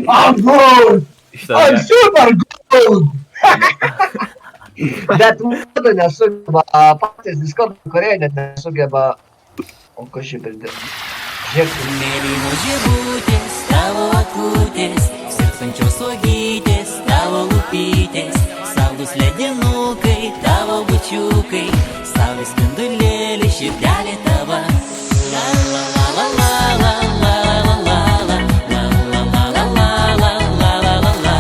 Amor! İşte I'm ben- super good! Bet mūda nesugeba patys diskoto korėja, net nesugeba... O kas čia per dieną? Žiūrėk, Mėlynos žibutės, tavo akutės, sirpsančios uogytės, tavo lūpytės, saldus ledinukai, tavo bučiukai, saulės spindulėlį, širdelė tava. La la la la la la la la la la la la la la la la la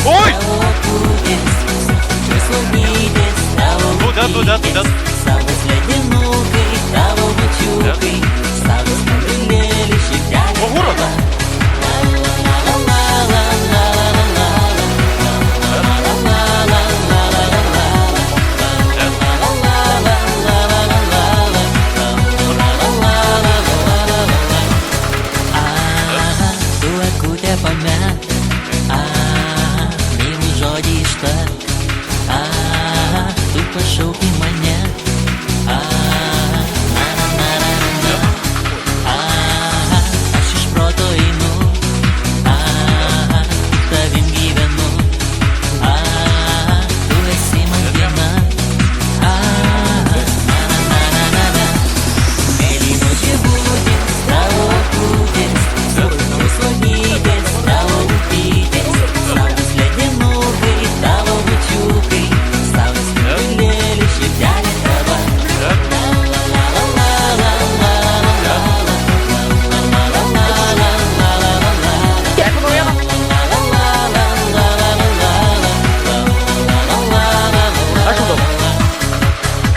Ой! Туда. Saulės ledinukai, tavo bučiukai, saulės spindulėlį, širdelė Ого! tava. Tu akutė pamet, mylų žodį ištark, tu pašauki mane, aš iš proto einu, tavim gyvenu, tu esi man viena. Mėlynos žibutės, tavo akutės, sirpsančios uogytės, tavo lūpytės, saldūs ledinukai, tavo bučiukai, saulės spindulėlį, širdelė tava.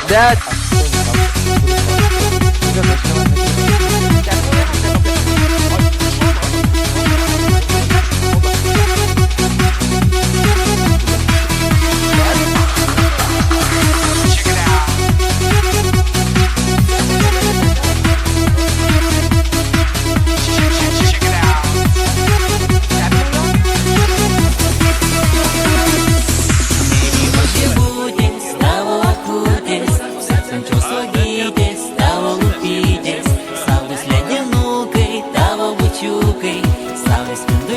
Дядь! Mėlynos žibutės, tavo akutės, sirpsančios uogytės, tavo lūpytės, saldūs ledinukai, tavo bučiukai, saulės spindulėlį.